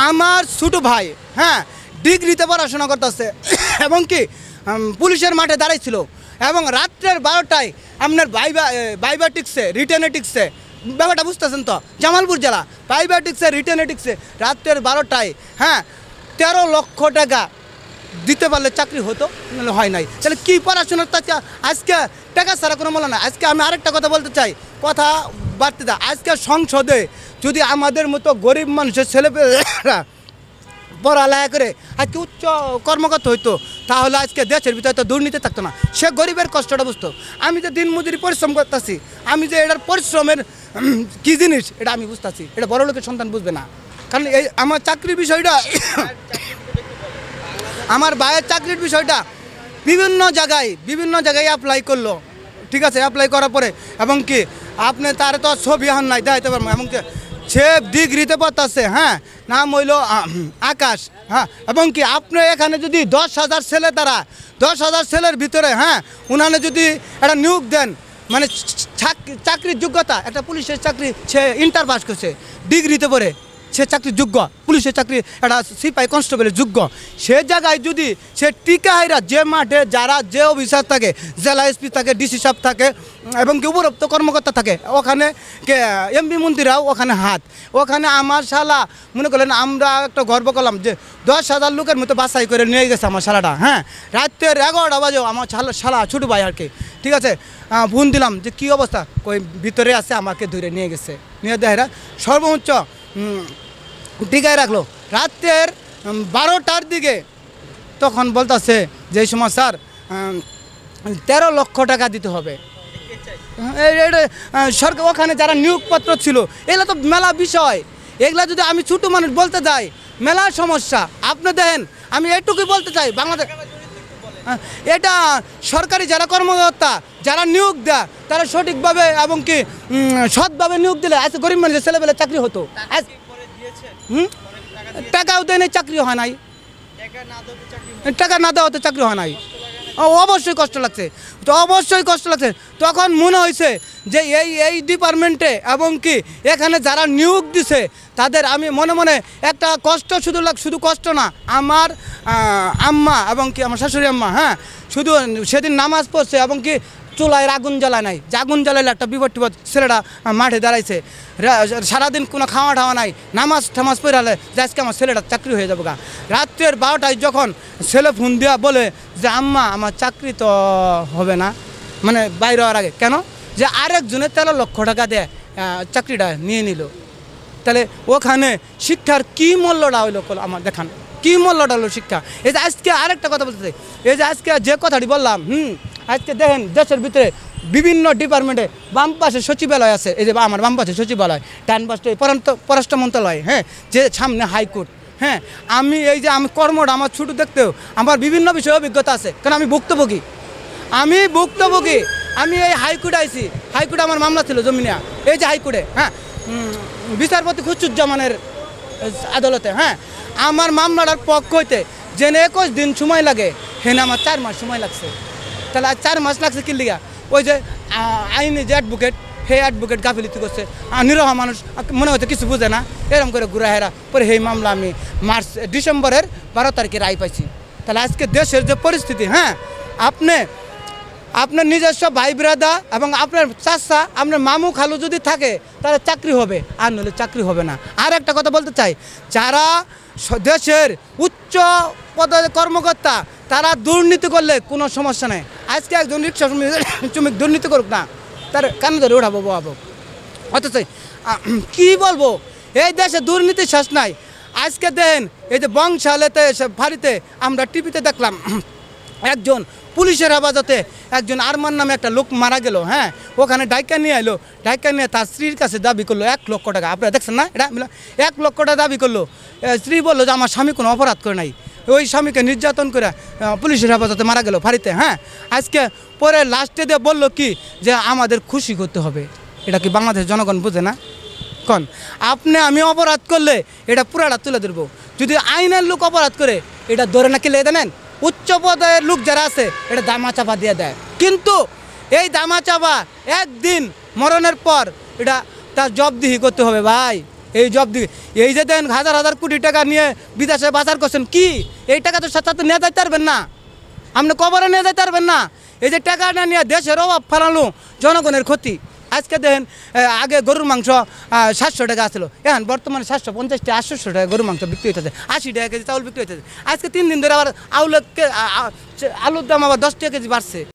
আমার ছোটো ভাই হ্যাঁ ডিগ্রিতে পড়াশোনা করতেছে এবং কি পুলিশের মাঠে দাঁড়াইছিল এবং রাত্রের 12টায় আপনার বাইবাটিক্সে রিটেনেটিক্সে ব্যাপারটা বুঝতেছেন তো জামালপুর জেলা বাইবাটিক্সে রিটেনেটিক্সে রাত্রের 12টায় হ্যাঁ 13 লক্ষ টাকা দিতে পারলে চাকরি হতো নাহলে হয় নাই। তাহলে কী পড়াশোনার তাকে আজকে টাকা ছাড়া কোনো মূল্য না। আজকে আমি আরেকটা কথা বলতে চাই, কথা বাড়তে দা, আজকে সংসদে যদি আমাদের মতো গরিব মানুষের ছেলেপেলেরা পড়ালেখা করে আজকে উচ্চ কর্মকর্তা হইতো তাহলে আজকে দেশের ভিতরে তো দুর্নীতি থাকতো না, সে গরিবের কষ্টটা বুঝতো। আমি যে দিন মজুরি পরিশ্রম করতেছি, আমি যে এটার পরিশ্রমের কী জিনিস এটা আমি বুঝতেছি, এটা বড় লোকের সন্তান বুঝবে না। কারণ এই আমার চাকরির বিষয়টা আমার ভাইয়ের চাকরির বিষয়টা বিভিন্ন জায়গায় অ্যাপ্লাই করলো, ঠিক আছে, অ্যাপ্লাই করার পরে এবং কি আপনি তার তো ছবি হন নাই দেখাইতে পারবো এবং সে ডিগ্রিতে পড়তেছে হ্যাঁ, নাম হইল আকাশ হ্যাঁ, এবং কি আপনি এখানে যদি 10,000 ছেলে তারা 10,000 ছেলের ভিতরে হ্যাঁ উনানে যদি একটা নিয়োগ দেন মানে চাকরির যোগ্যতা একটা পুলিশের চাকরি সে ইন্টার পাস করছে ডিগ্রিতে পড়ে সে চাকরির যোগ্য, পুলিশের চাকরি একটা সিপাহি কনস্টেবলের যোগ্য, সে জায়গায় যদি সে টিকা হাইরা যে মাঠে যারা যে অফিসার থাকে জেলা এসপি থাকে ডিসি সাহেব থাকে এবং কি উপরোক্ত কর্মকর্তা থাকে ওখানে এমপি মন্ত্রীরাও ওখানে হাত ওখানে আমার শালা মনে করলেন আমরা একটা গর্ব করলাম যে 10,000 লোকের মতো বাছাই করে নিয়ে গেছে আমার শালাটা হ্যাঁ, রাত্রের 11টা বাজেও আমার শালা ছোটো ভাই আর কি, ঠিক আছে, ফোন দিলাম যে কী অবস্থা, কই ভিতরে আছে, আমাকে ধরে নিয়ে গেছে, নিয়ে দেয় সর্বোচ্চ টিকায় রাখলো রাতের 12টার দিকে। তখন বলতেছে যে এই সময় স্যার 13 লক্ষ টাকা দিতে হবে। সরকার ওখানে যারা নিয়োগপত্র ছিল এগুলো তো মেলা বিষয়, এগুলা যদি আমি ছোটো মানুষ বলতে যাই মেলা সমস্যা। আপনি দেখেন আমি এইটুকুই বলতে চাই বাংলাদেশ এটা সরকারি যারা কর্মকর্তা যারা নিয়োগ দেয় তারা সঠিকভাবে এবং কি সৎভাবে নিয়োগ দিলে আজকে গরিব মানুষের ছেলেবেলে চাকরি হতো। টাকাও দেয় নাই, চাকরি হয় নাই, টাকা না দেওয়াতে চাকরি হয় নাই, অবশ্যই কষ্ট লাগছে, তো অবশ্যই কষ্ট লাগছে। তখন মনে হয়েছে যে এই ডিপার্টমেন্টে এবং কি এখানে যারা নিয়োগ দিছে তাদের আমি মনে মনে একটা কষ্ট শুধু কষ্ট না, আমার আম্মা এবং কি আমার শাশুড়ি আম্মা হ্যাঁ শুধু সেদিন নামাজ পড়ছে এবং কি চুলায় আগুন জ্বালায় নাই, যে আগুন জ্বালাইলে একটা বিপদ ছেলেটা মাঠে দাঁড়াইছে, সারাদিন কোনো খাওয়া ঠাওয়া নাই, নামাজ পড়ালে যে আজকে আমার ছেলেটা চাকরি হয়ে যাবে গা। রাত্রের 12টায় যখন ছেলে ফোন দেওয়া বলে যে আম্মা আমার চাকরি তো হবে না, মানে বাইরে হওয়ার আগে কেন যে আরেকজনের 13 লক্ষ টাকা দেয় চাকরিটা নিয়ে নিল, তাহলে ওখানে শিক্ষার কী মূল্যটা হইলো আমার দেখান, কী মূল্যটা হলো শিক্ষা। এই যে আজকে আরেকটা কথা বলতে চাই, এই যে আজকে যে কথাটি বললাম আজকে দেখেন দেশের ভিতরে বিভিন্ন ডিপার্টমেন্টে বাম পাশে সচিবালয় আছে, এই যে আমার বাম পাশে সচিবালয়, ডান পাশে পররাষ্ট্র মন্ত্রণালয় হ্যাঁ, যে সামনে হাইকোর্ট হ্যাঁ, আমি এই যে আমি কর্মটা আমার ছোটো দেখতেও আমার বিভিন্ন বিষয়ে অভিজ্ঞতা আছে, কারণ আমি ভুক্তভোগী আমি এই হাইকোর্টে আইছি, হাইকোর্টে আমার মামলা ছিল জমিনিয়া, এই যে হাইকোর্টে হ্যাঁ বিচারপতি খুচুজ্জামানের আদালতে হ্যাঁ, আমার মামলাটার পক্ষ হইতে যে 21 দিন সময় লাগে হেন আমার 4 মাস সময় লাগছে। তাহলে 4 মাস লাগছে কি লিগা, ওই যে আইনি যে অ্যাডভোকেট সেই অ্যাডভোকেট গাফিলতি করছে, নিরহ মানুষ মনে হচ্ছে কিছু বুঝে না, এরকম করে ঘুরা হেরা পরে সেই মামলা আমি ডিসেম্বরের 12 তারিখে রায় পাইছি। তাহলে আজকে দেশের যে পরিস্থিতি হ্যাঁ, আপনার নিজস্ব ভাই ব্রাদা এবং আপনার চাচা আপনার মামু খালু যদি থাকে তাহলে চাকরি হবে, আর নইলে চাকরি হবে না। আর একটা কথা বলতে চাই, যারা দেশের উচ্চ পদের কর্মকর্তা তারা দুর্নীতি করলে কোনো সমস্যা নেই। আজকে একজন রিক্সা শ্রমিক দুর্নীতি করুক না, তার কেন ধরে উঠাবো বাবু, অথচ কী বলবো এই দেশে দুর্নীতি শেষ নাই। আজকে দেখেন এই যে বংশালেতে ফাঁড়িতে আমরা টিভিতে দেখলাম একজন পুলিশের হেফাজতে একজন আরমান নামে একটা লোক মারা গেল হ্যাঁ, ওখানে ডাইকা নিয়ে এলো, ডাইকা নিয়ে তার স্ত্রীর কাছে দাবি করলো 1 লক্ষ টাকা। আপনারা দেখছেন না এটা 1 লক্ষ টাকা দাবি করলো। স্ত্রী বললো যে আমার স্বামী কোনো অপরাধ করে নাই, ওই স্বামীকে নির্যাতন করে পুলিশের হেফাজতে মারা গেল ফাঁড়িতে হ্যাঁ। আজকে পরে লাস্টে দিয়ে বললো কি যে আমাদের খুশি করতে হবে, এটা কি বাংলাদেশের জনগণ বুঝে না? কোন আপনি আমি অপরাধ করলে এটা পুরাটা তুলে ধরবো, যদি আইনের লোক অপরাধ করে এটা ধরে নাকি লেগে দেন, উচ্চ পদের লোক যারা আছে এটা দামা চাপা দিয়ে দেয়, কিন্তু এই দামা চাপা একদিন মরণের পর এটা তার জবাবদিহি করতে হবে ভাই, এই জব দিকে এই যে দেন হাজার হাজার কোটি টাকা নিয়ে বিদেশে বাজার করছেন কি এই টাকা তো সাথে নিয়ে যাইতে পারবেন না, আপনি কবরে নিয়ে যাইতে পারবেন না। এই যে টাকাটা নিয়ে দেশের অভাব ফেলানো, জনগণের ক্ষতি। আজকে দেখেন আগে গরুর মাংস 700 টাকা আসলো, এখন বর্তমানে 750 টাকা 800 টাকা গরুর মাংস বিক্রি হইতেছে, 80 টাকা কেজি চাউল বিক্রি হইতেছে। আজকে 3 দিন ধরে আবার আলুর দাম আবার 10 টাকা কেজি বাড়ছে।